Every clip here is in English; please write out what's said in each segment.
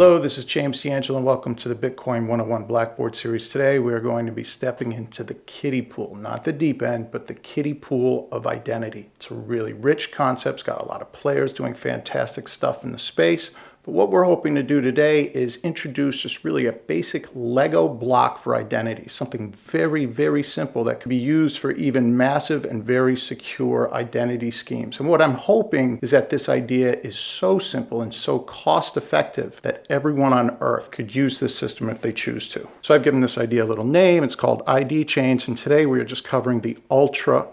Hello, this is James D'Angelo and welcome to the Bitcoin 101 Blackboard series. Today we are going to be stepping into the kiddie pool, not the deep end, but the kiddie pool of identity. It's a really rich concept, it's got a lot of players doing fantastic stuff in the space. But what we're hoping to do today is introduce just really a basic Lego block for identity, something very, very simple that can be used for even massive and very secure identity schemes. And what I'm hoping is that this idea is so simple and so cost effective that everyone on earth could use this system if they choose to. So I've given this idea a little name. It's called ID chains. And today we are just covering the ultra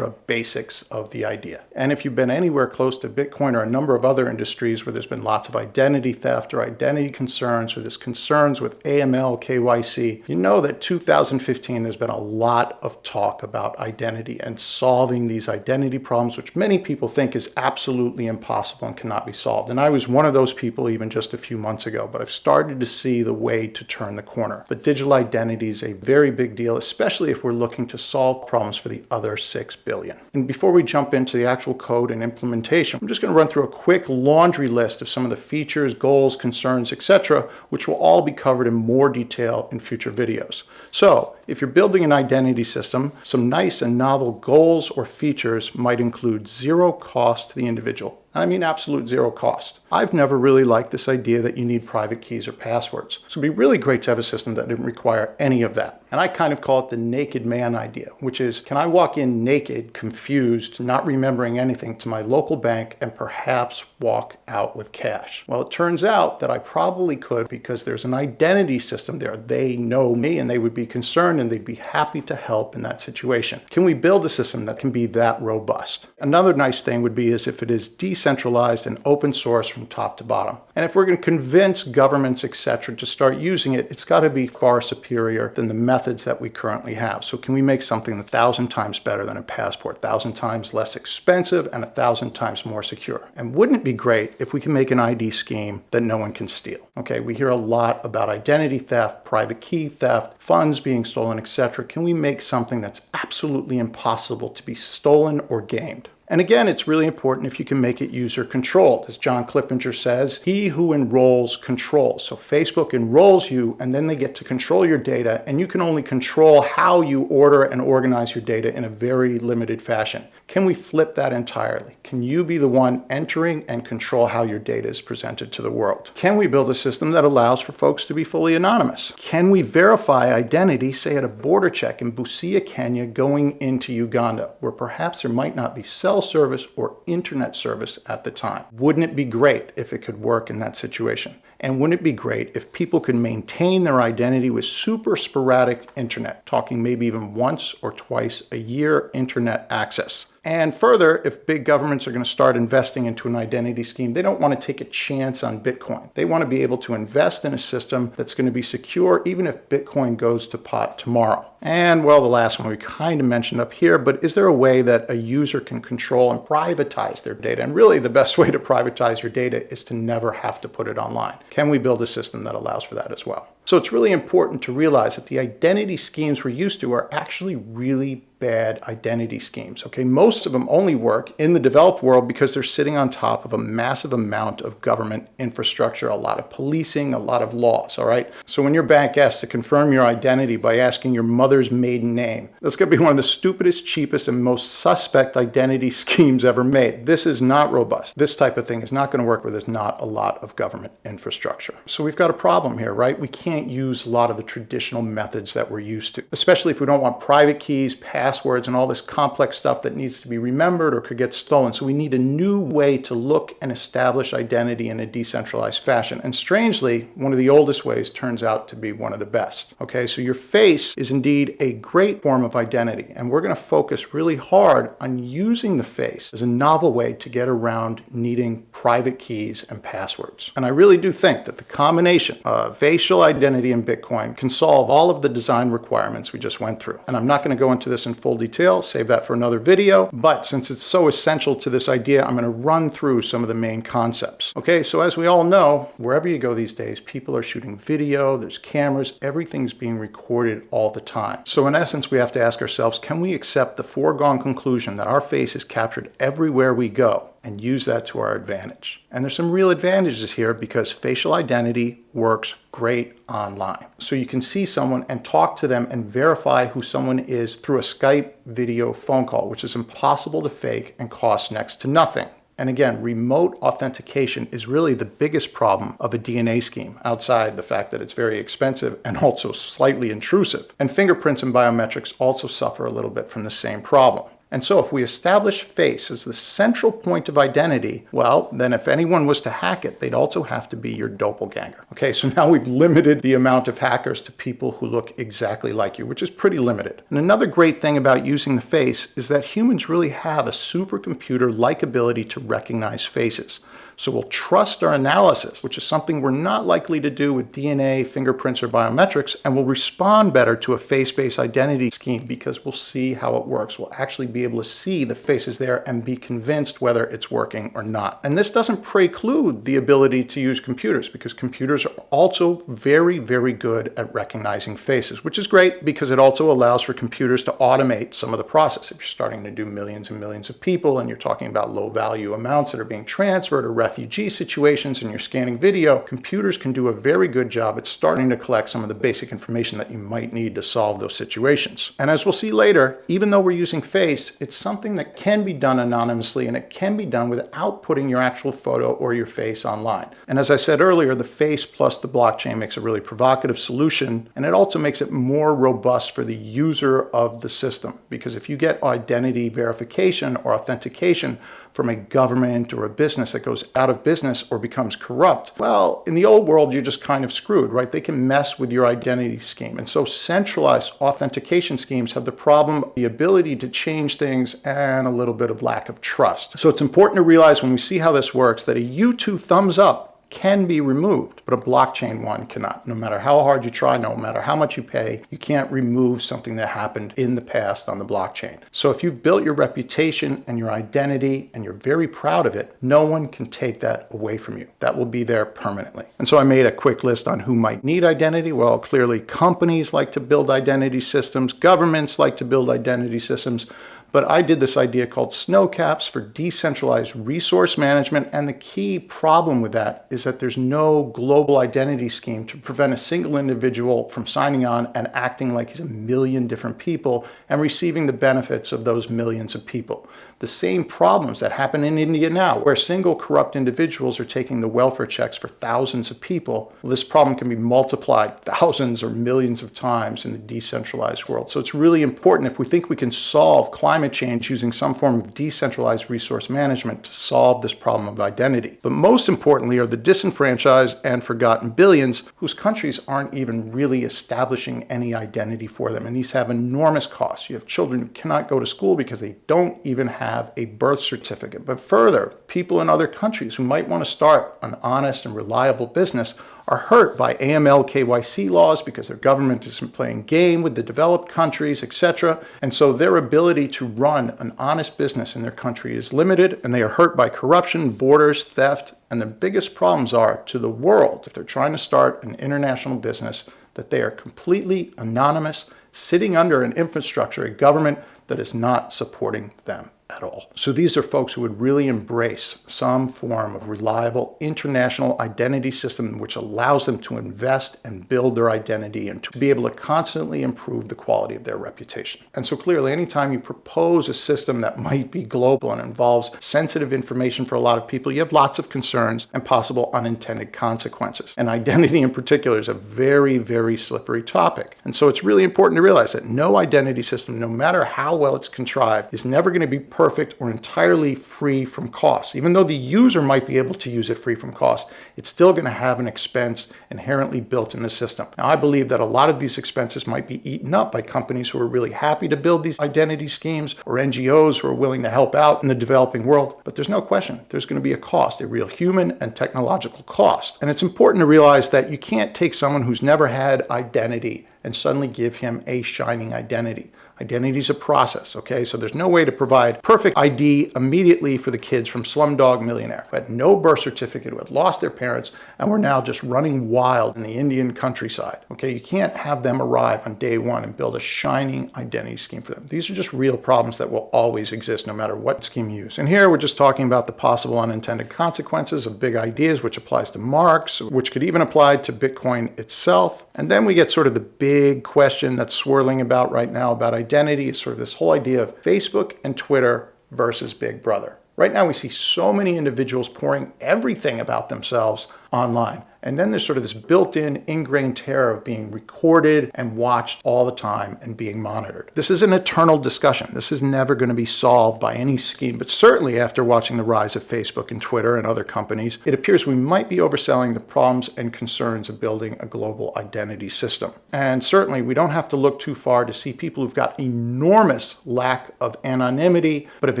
basics of the idea. And if you've been anywhere close to Bitcoin or a number of other industries where there's been lots of identity theft or identity concerns, or there's concerns with AML, KYC, you know that 2015 there's been a lot of talk about identity and solving these identity problems, which many people think is absolutely impossible and cannot be solved. And I was one of those people even just a few months ago, but I've started to see the way to turn the corner. But digital identity is a very big deal, especially if we're looking to solve problems for the other 6 billion. And before we jump into the actual code and implementation, I'm just going to run through a quick laundry list of some of the features, goals, concerns, etc., which will all be covered in more detail in future videos. So, if you're building an identity system, some nice and novel goals or features might include zero cost to the individual. I mean absolute zero cost. I've never really liked this idea that you need private keys or passwords. So it'd be really great to have a system that didn't require any of that. And I kind of call it the naked man idea, which is, can I walk in naked, confused, not remembering anything to my local bank and perhaps walk out with cash? Well, it turns out that I probably could because there's an identity system there. They know me and they would be concerned and they'd be happy to help in that situation. Can we build a system that can be that robust? Another nice thing would be is if it is decentralized and open source from top to bottom. And if we're going to convince governments, etc., to start using it, it's got to be far superior than the methods that we currently have. So can we make something 1,000 times better than a passport, 1,000 times less expensive, and 1,000 times more secure? And wouldn't it be great if we can make an ID scheme that no one can steal? Okay, we hear a lot about identity theft, private key theft, funds being stolen, etc. Can we make something that's absolutely impossible to be stolen or gamed? And again, it's really important if you can make it user controlled. As John Clippinger says, he who enrolls controls. So Facebook enrolls you and then they get to control your data, and you can only control how you order and organize your data in a very limited fashion. Can we flip that entirely? Can you be the one entering and control how your data is presented to the world? Can we build a system that allows for folks to be fully anonymous? Can we verify identity, say at a border check in Busia, Kenya, going into Uganda, where perhaps there might not be cell service or internet service at the time? Wouldn't it be great if it could work in that situation? And wouldn't it be great if people could maintain their identity with super sporadic internet, talking maybe even once or twice a year internet access? And further, if big governments are going to start investing into an identity scheme, they don't want to take a chance on Bitcoin. They want to be able to invest in a system that's going to be secure even if Bitcoin goes to pot tomorrow. And well, the last one we kind of mentioned up here, but is there a way that a user can control and privatize their data? And really the best way to privatize your data is to never have to put it online. Can we build a system that allows for that as well? So it's really important to realize that the identity schemes we're used to are actually really bad identity schemes. Okay, most of them only work in the developed world because they're sitting on top of a massive amount of government infrastructure, a lot of policing, a lot of laws, all right? So when your bank asks to confirm your identity by asking your mother's maiden name, that's going to be one of the stupidest, cheapest, and most suspect identity schemes ever made. This is not robust. This type of thing is not going to work where there's not a lot of government infrastructure. So we've got a problem here, right? We can't use a lot of the traditional methods that we're used to, especially if we don't want private keys, passwords, and all this complex stuff that needs to be remembered or could get stolen. So we need a new way to look and establish identity in a decentralized fashion. And strangely, one of the oldest ways turns out to be one of the best. Okay, so your face is indeed a great form of identity, and we're going to focus really hard on using the face as a novel way to get around needing private keys and passwords. And I really do think that the combination of facial identity and Bitcoin can solve all of the design requirements we just went through. And I'm not going to go into this in full detail, save that for another video, but since it's so essential to this idea, I'm going to run through some of the main concepts. Okay, so as we all know, wherever you go these days, people are shooting video, there's cameras, everything's being recorded all the time. So in essence, we have to ask ourselves, can we accept the foregone conclusion that our face is captured everywhere we go? and use that to our advantage. And there's some real advantages here because facial identity works great online. So you can see someone and talk to them and verify who someone is through a Skype video phone call, which is impossible to fake and costs next to nothing. And again, remote authentication is really the biggest problem of a DNA scheme, outside the fact that it's very expensive and also slightly intrusive. And fingerprints and biometrics also suffer a little bit from the same problem. And so if we establish face as the central point of identity, well, then if anyone was to hack it, they'd also have to be your doppelganger. Okay, so now we've limited the amount of hackers to people who look exactly like you, which is pretty limited. And another great thing about using the face is that humans really have a supercomputer-like ability to recognize faces. So we'll trust our analysis, which is something we're not likely to do with DNA, fingerprints, or biometrics, and we'll respond better to a face-based identity scheme because we'll see how it works. We'll actually be able to see the faces there and be convinced whether it's working or not. And this doesn't preclude the ability to use computers because computers are also very, very good at recognizing faces, which is great because it also allows for computers to automate some of the process. If you're starting to do millions and millions of people and you're talking about low-value amounts that are being transferred or refugee situations and you're scanning video, computers can do a very good job at starting to collect some of the basic information that you might need to solve those situations. And as we'll see later, even though we're using face, it's something that can be done anonymously and it can be done without putting your actual photo or your face online. And as I said earlier, the face plus the blockchain makes a really provocative solution, and it also makes it more robust for the user of the system, because if you get identity verification or authentication from a government or a business that goes out of business or becomes corrupt, well, in the old world, you're just kind of screwed, right? They can mess with your identity scheme. And so centralized authentication schemes have the problem, the ability to change things and a little bit of lack of trust. So it's important to realize when we see how this works that a U2 thumbs up can be removed, but a blockchain one cannot. No matter how hard you try, no matter how much you pay, you can't remove something that happened in the past on the blockchain. So if you've built your reputation and your identity and you're very proud of it, no one can take that away from you. That will be there permanently. And so I made a quick list on who might need identity. Well, clearly companies like to build identity systems, governments like to build identity systems, but I did this idea called Snowcaps for decentralized resource management, and the key problem with that is that there's no global identity scheme to prevent a single individual from signing on and acting like he's a million different people and receiving the benefits of those millions of people. The same problems that happen in India now, where single corrupt individuals are taking the welfare checks for thousands of people, well, this problem can be multiplied thousands or millions of times in the decentralized world. So it's really important if we think we can solve climate change using some form of decentralized resource management to solve this problem of identity. But most importantly are the disenfranchised and forgotten billions whose countries aren't even really establishing any identity for them. And these have enormous costs. You have children who cannot go to school because they don't even have a birth certificate. But further, people in other countries who might want to start an honest and reliable business are hurt by AML KYC laws because their government is playing game with the developed countries, etc. And so their ability to run an honest business in their country is limited, and they are hurt by corruption, borders, theft, and the biggest problems are to the world, if they're trying to start an international business, that they are completely anonymous, sitting under an infrastructure, a government that is not supporting them at all. So these are folks who would really embrace some form of reliable international identity system which allows them to invest and build their identity and to be able to constantly improve the quality of their reputation. And so clearly, anytime you propose a system that might be global and involves sensitive information for a lot of people, you have lots of concerns and possible unintended consequences. And identity in particular is a very, very slippery topic. And so it's really important to realize that no identity system, no matter how well it's contrived, is never going to be perfect or entirely free from cost. Even though the user might be able to use it free from cost, it's still going to have an expense inherently built in the system. Now, I believe that a lot of these expenses might be eaten up by companies who are really happy to build these identity schemes or NGOs who are willing to help out in the developing world. But there's no question, there's going to be a cost, a real human and technological cost. And it's important to realize that you can't take someone who's never had identity and suddenly give him a shining identity. Identity is a process, okay? So there's no way to provide perfect ID immediately for the kids from Slumdog Millionaire who had no birth certificate, who had lost their parents and were now just running wild in the Indian countryside. Okay, you can't have them arrive on day one and build a shining identity scheme for them. These are just real problems that will always exist no matter what scheme you use. And here we're just talking about the possible unintended consequences of big ideas, which applies to Marx, which could even apply to Bitcoin itself. And then we get sort of the big question that's swirling about right now about identity, is sort of this whole idea of Facebook and Twitter versus Big Brother. Right now we see so many individuals pouring everything about themselves online. And then there's sort of this built-in, ingrained terror of being recorded and watched all the time and being monitored. This is an eternal discussion. This is never going to be solved by any scheme, but certainly after watching the rise of Facebook and Twitter and other companies, it appears we might be overselling the problems and concerns of building a global identity system. And certainly we don't have to look too far to see people who've got enormous lack of anonymity, but have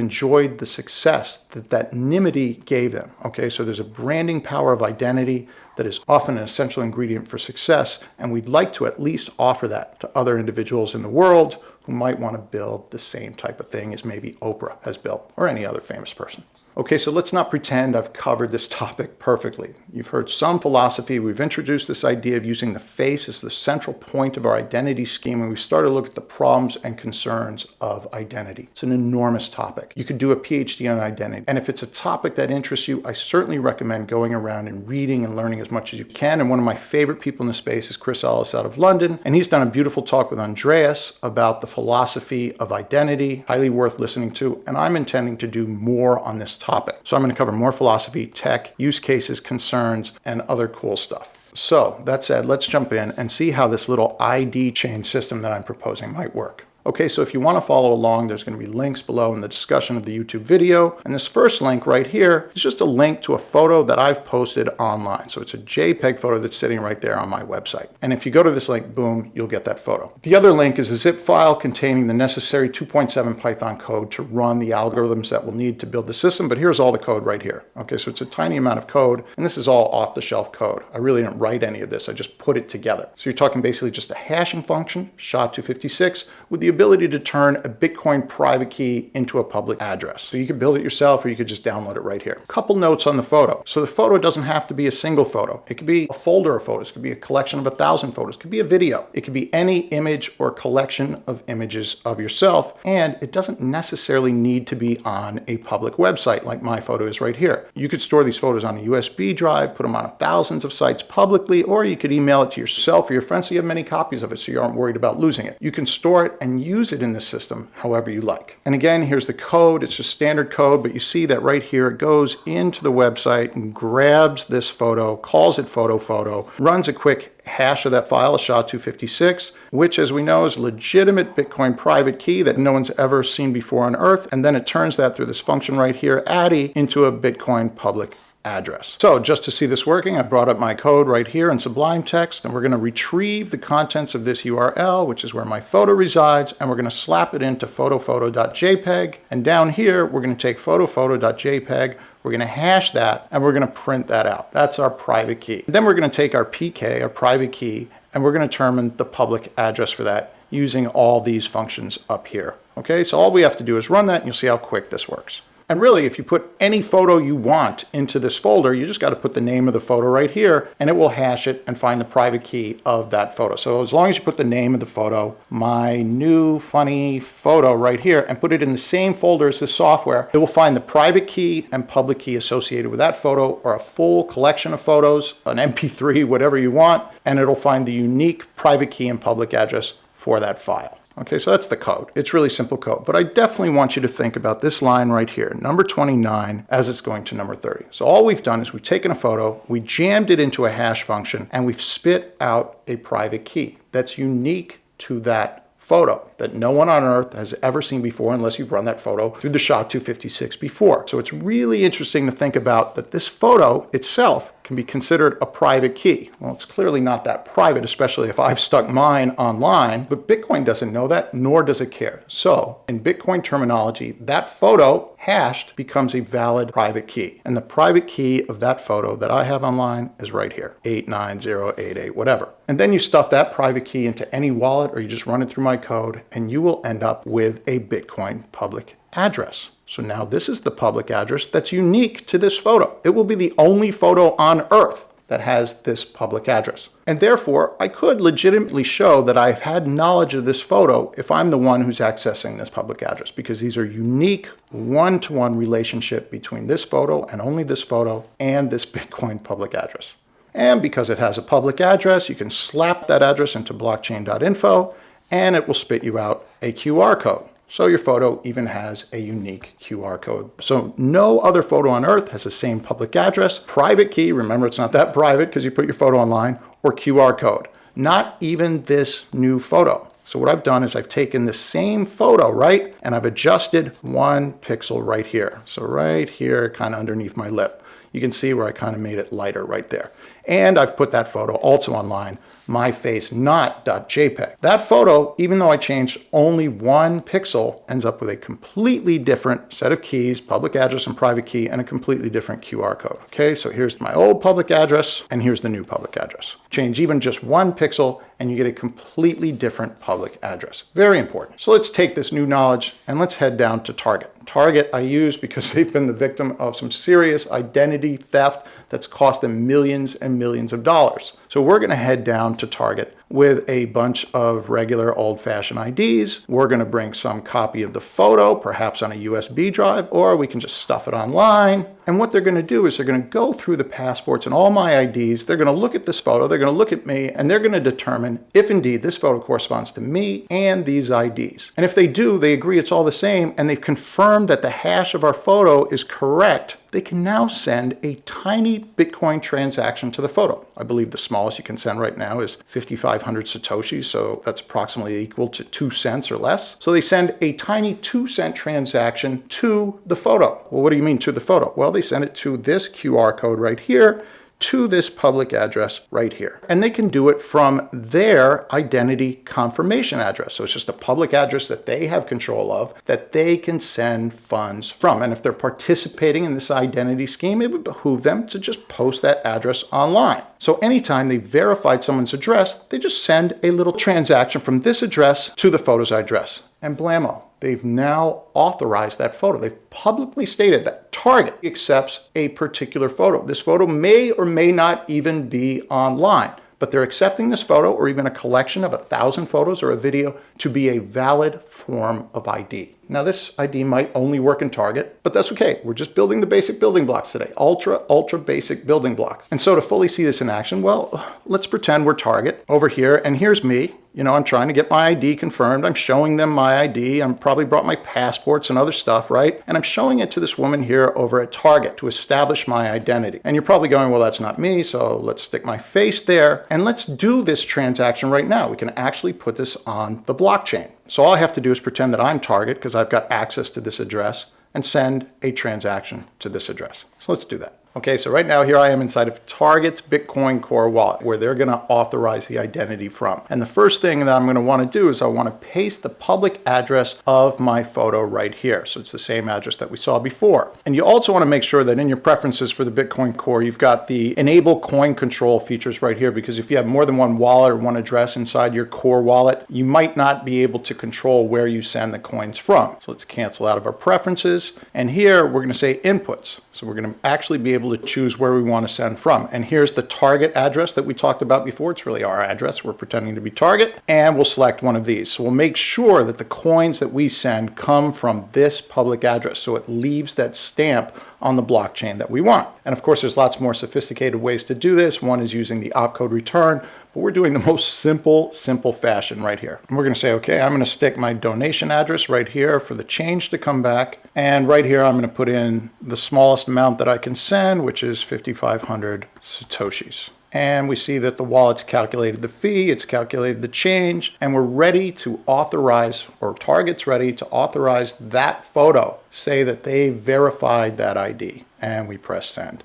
enjoyed the success that that anonymity gave them. Okay, so there's a branding power of identity that is often an essential ingredient for success, and we'd like to at least offer that to other individuals in the world who might want to build the same type of thing as maybe Oprah has built or any other famous person. Okay, so let's not pretend I've covered this topic perfectly. You've heard some philosophy. We've introduced this idea of using the face as the central point of our identity scheme, and we've started to look at the problems and concerns of identity. It's an enormous topic. You could do a PhD on identity, and if it's a topic that interests you, I certainly recommend going around and reading and learning as much as you can. And one of my favorite people in the space is Chris Ellis out of London, and he's done a beautiful talk with Andreas about the philosophy of identity, highly worth listening to, and I'm intending to do more on this topic. So I'm going to cover more philosophy, tech, use cases, concerns, and other cool stuff. So that said, let's jump in and see how this little ID chain system that I'm proposing might work. Okay, so if you want to follow along, there's going to be links below in the discussion of the YouTube video. And this first link right here is just a link to a photo that I've posted online. So it's a JPEG photo that's sitting right there on my website. And if you go to this link, boom, you'll get that photo. The other link is a zip file containing the necessary 2.7 Python code to run the algorithms that we'll need to build the system. But here's all the code right here. Okay, so it's a tiny amount of code, and this is all off-the-shelf code. I really didn't write any of this. I just put it together. So you're talking basically just a hashing function, SHA-256, with the ability to turn a Bitcoin private key into a public address. So you could build it yourself, or you could just download it right here. Couple notes on the photo. So the photo doesn't have to be a single photo. It could be a folder of photos. It could be a collection of 1,000 photos. It could be a video. It could be any image or collection of images of yourself. And it doesn't necessarily need to be on a public website like my photo is right here. You could store these photos on a USB drive, put them on thousands of sites publicly, or you could email it to yourself or your friends so you have many copies of it so you aren't worried about losing it. You can store it and use it in the system however you like. And again, here's the code. It's just standard code, but you see that right here, it goes into the website and grabs this photo, calls it photo, runs a quick hash of that file, a SHA-256, which, as we know, is a legitimate Bitcoin private key that no one's ever seen before on Earth. And then it turns that through this function right here, ADDI, into a Bitcoin public address. So just to see this working, I brought up my code right here in Sublime Text, and we're going to retrieve the contents of this URL, which is where my photo resides, and we're going to slap it into photophoto.jpg. And down here, we're going to take photophoto.jpg, we're going to hash that, and we're going to print that out. That's our private key. Then we're going to take our PK, our private key, and we're going to determine the public address for that using all these functions up here. Okay, so all we have to do is run that, and you'll see how quick this works. And really, if you put any photo you want into this folder, you just got to put the name of the photo right here, and it will hash it and find the private key of that photo. So as long as you put the name of the photo, my new funny photo right here, and put it in the same folder as the software, it will find the private key and public key associated with that photo, or a full collection of photos, an MP3, whatever you want, and it'll find the unique private key and public address for that file. Okay, so that's the code. It's really simple code, but I definitely want you to think about this line right here, number 29, as it's going to number 30. So all we've done is we've taken a photo, we jammed it into a hash function, and we've spit out a private key that's unique to that photo that no one on Earth has ever seen before unless you've run that photo through the SHA-256 before. So it's really interesting to think about that this photo itself can be considered a private key. Well, it's clearly not that private, especially if I've stuck mine online, but Bitcoin doesn't know that, nor does it care. So in Bitcoin terminology, that photo hashed becomes a valid private key. And the private key of that photo that I have online is right here, 89088, whatever. And then you stuff that private key into any wallet, or you just run it through my code, and you will end up with a Bitcoin public address. So now this is the public address that's unique to this photo. It will be the only photo on Earth that has this public address. And therefore, I could legitimately show that I've had knowledge of this photo if I'm the one who's accessing this public address, because these are unique one-to-one relationship between this photo and only this photo and this Bitcoin public address. And because it has a public address, you can slap that address into blockchain.info and it will spit you out a QR code. So your photo even has a unique QR code. So no other photo on earth has the same public address, private key, remember it's not that private because you put your photo online, or QR code. Not even this new photo. So what I've done is I've taken the same photo, right? And I've adjusted 1 pixel right here. So right here, kind of underneath my lip. You can see where I kind of made it lighter right there. And I've put that photo also online, myfacenot.jpg. That photo, even though I changed only 1 pixel, ends up with a completely different set of keys, public address and private key, and a completely different QR code. Okay, so here's my old public address, and here's the new public address. Change even just 1 pixel, and you get a completely different public address. Very important. So let's take this new knowledge, and let's head down to Target. Target I use because they've been the victim of some serious identity theft that's cost them millions and millions of dollars. So we're going to head down to Target with a bunch of regular old-fashioned IDs. We're going to bring some copy of the photo, perhaps on a USB drive, or we can just stuff it online. And what they're going to do is they're going to go through the passports and all my IDs. They're going to look at this photo, they're going to look at me, and they're going to determine if indeed this photo corresponds to me and these IDs. And if they do, they agree it's all the same, and they've confirmed that the hash of our photo is correct, they can now send a tiny Bitcoin transaction to the photo. I believe the smallest you can send right now is 5,500 Satoshis, so that's approximately equal to 2 cents or less. So they send a tiny 2-cent transaction to the photo. Well, what do you mean to the photo? Well, they send it to this QR code right here, to this public address right here. And they can do it from their identity confirmation address. So it's just a public address that they have control of that they can send funds from. And if they're participating in this identity scheme, it would behoove them to just post that address online. So anytime they verified someone's address, they just send a little transaction from this address to the photo's address. And blammo, they've now authorized that photo. They've publicly stated that Target accepts a particular photo. This photo may or may not even be online, but they're accepting this photo or even a collection of 1,000 photos or a video to be a valid form of ID. Now this ID might only work in Target, but that's okay. We're just building the basic building blocks today. Ultra basic building blocks. And so to fully see this in action, well, let's pretend we're Target over here, and here's me. You know, I'm trying to get my ID confirmed. I'm showing them my ID. I'm probably brought my passports and other stuff, right? And I'm showing it to this woman here over at Target to establish my identity. And you're probably going, well, that's not me, so let's stick my face there. And let's do this transaction right now. We can actually put this on the blockchain. So all I have to do is pretend that I'm Target because I've got access to this address and send a transaction to this address. So let's do that. Okay, so right now here I am inside of Target's Bitcoin Core wallet where they're going to authorize the identity from. And the first thing that I'm going to want to do is I want to paste the public address of my photo right here. So it's the same address that we saw before. And you also want to make sure that in your preferences for the Bitcoin Core, you've got the enable coin control features right here, because if you have more than one wallet or one address inside your core wallet, you might not be able to control where you send the coins from. So let's cancel out of our preferences. And here we're going to say inputs. So we're going to actually be able to choose where we want to send from. And here's the Target address that we talked about before. It's really our address. We're pretending to be Target. And we'll select one of these. So we'll make sure that the coins that we send come from this public address. So it leaves that stamp on the blockchain that we want. And of course, there's lots more sophisticated ways to do this. One is using the opcode return, but we're doing the most simple fashion right here. And we're going to say, okay, I'm going to stick my donation address right here for the change to come back. And right here, I'm going to put in the smallest amount that I can send, which is 5,500 Satoshis. And we see that the wallet's calculated the fee, it's calculated the change, and we're ready to authorize, or Target's ready to authorize that photo, say that they verified that ID, and we press send.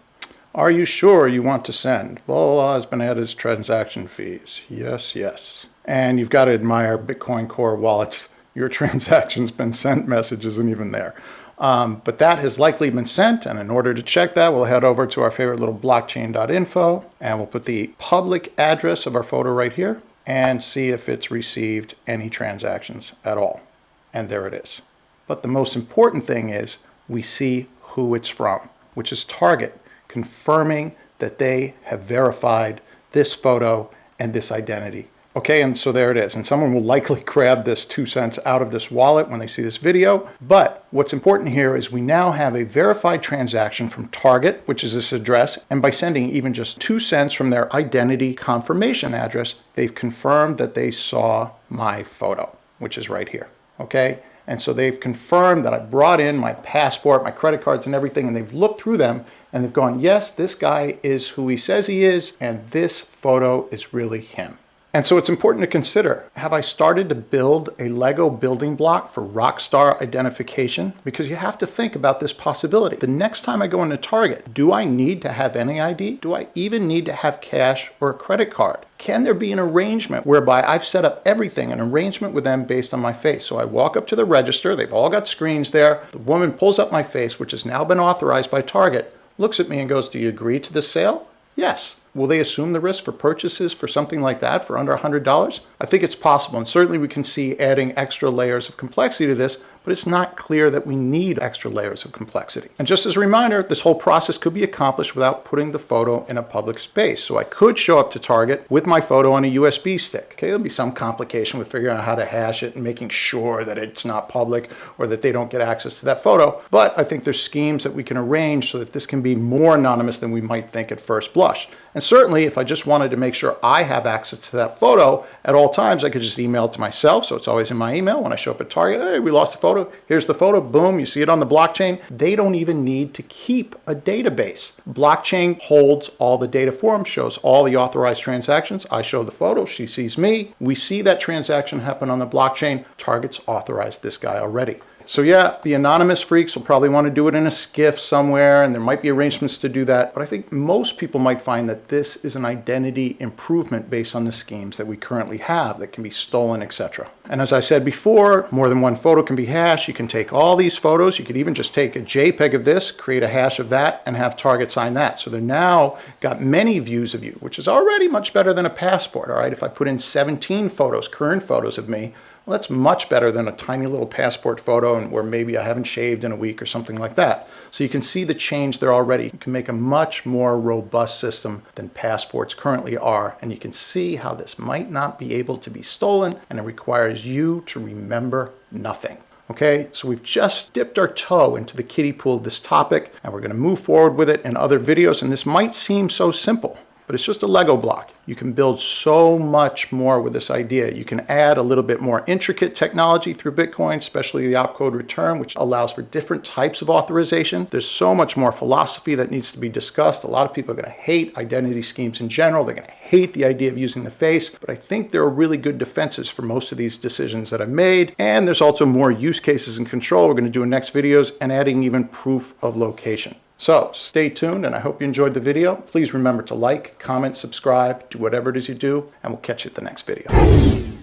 Are you sure you want to send? Blah, blah, blah has been added as transaction fees. Yes, yes. And you've got to admire Bitcoin Core wallets. Your transaction's been sent message isn't even there. But that has likely been sent, and in order to check that, we'll head over to our favorite little blockchain.info, and we'll put the public address of our photo right here, and see if it's received any transactions at all. And there it is. But the most important thing is we see who it's from, which is Target, confirming that they have verified this photo and this identity. Okay, and so there it is. And someone will likely grab this 2 cents out of this wallet when they see this video. But what's important here is we now have a verified transaction from Target, which is this address. And by sending even just 2 cents from their identity confirmation address, they've confirmed that they saw my photo, which is right here. Okay, and so they've confirmed that I brought in my passport, my credit cards and everything, and they've looked through them and they've gone, yes, this guy is who he says he is, and this photo is really him. And so it's important to consider, have I started to build a Lego building block for rockstar identification? Because you have to think about this possibility. The next time I go into Target, do I need to have any ID? Do I even need to have cash or a credit card? Can there be an arrangement whereby I've set up everything, an arrangement with them based on my face? So I walk up to the register, they've all got screens there. The woman pulls up my face, which has now been authorized by Target, looks at me and goes, do you agree to this sale? Yes. Will they assume the risk for purchases for something like that for under $100? I think it's possible, and certainly we can see adding extra layers of complexity to this, but it's not clear that we need extra layers of complexity. And just as a reminder, this whole process could be accomplished without putting the photo in a public space. So I could show up to Target with my photo on a USB stick. Okay, there'll be some complication with figuring out how to hash it and making sure that it's not public or that they don't get access to that photo. But I think there's schemes that we can arrange so that this can be more anonymous than we might think at first blush. And certainly, if I just wanted to make sure I have access to that photo at all times, I could just email it to myself. So it's always in my email. When I show up at Target, hey, we lost the photo. Here's the photo. Boom, you see it on the blockchain. They don't even need to keep a database. Blockchain holds all the data for them, shows all the authorized transactions. I show the photo. She sees me. We see that transaction happen on the blockchain. Target's authorized this guy already. So yeah, the anonymous freaks will probably want to do it in a skiff somewhere, and there might be arrangements to do that. But I think most people might find that this is an identity improvement based on the schemes that we currently have that can be stolen, etc. And as I said before, more than one photo can be hashed. You can take all these photos. You could even just take a JPEG of this, create a hash of that, and have Target sign that. So they're now got many views of you, which is already much better than a passport. All right, if I put in 17 photos, current photos of me, well, that's much better than a tiny little passport photo and where maybe I haven't shaved in a week or something like that. So you can see the change there already. You can make a much more robust system than passports currently are. And you can see how this might not be able to be stolen, and it requires you to remember nothing. Okay, so we've just dipped our toe into the kiddie pool of this topic, and we're going to move forward with it in other videos. And this might seem so simple, but it's just a Lego block. You can build so much more with this idea. You can add a little bit more intricate technology through Bitcoin, especially the opcode return, which allows for different types of authorization. There's so much more philosophy that needs to be discussed. A lot of people are going to hate identity schemes in general. They're going to hate the idea of using the face, but I think there are really good defenses for most of these decisions that I've made. And there's also more use cases and control we're going to do in next videos, and adding even proof of location. So stay tuned, and I hope you enjoyed the video. Please remember to like, comment, subscribe, do whatever it is you do, and we'll catch you at the next video.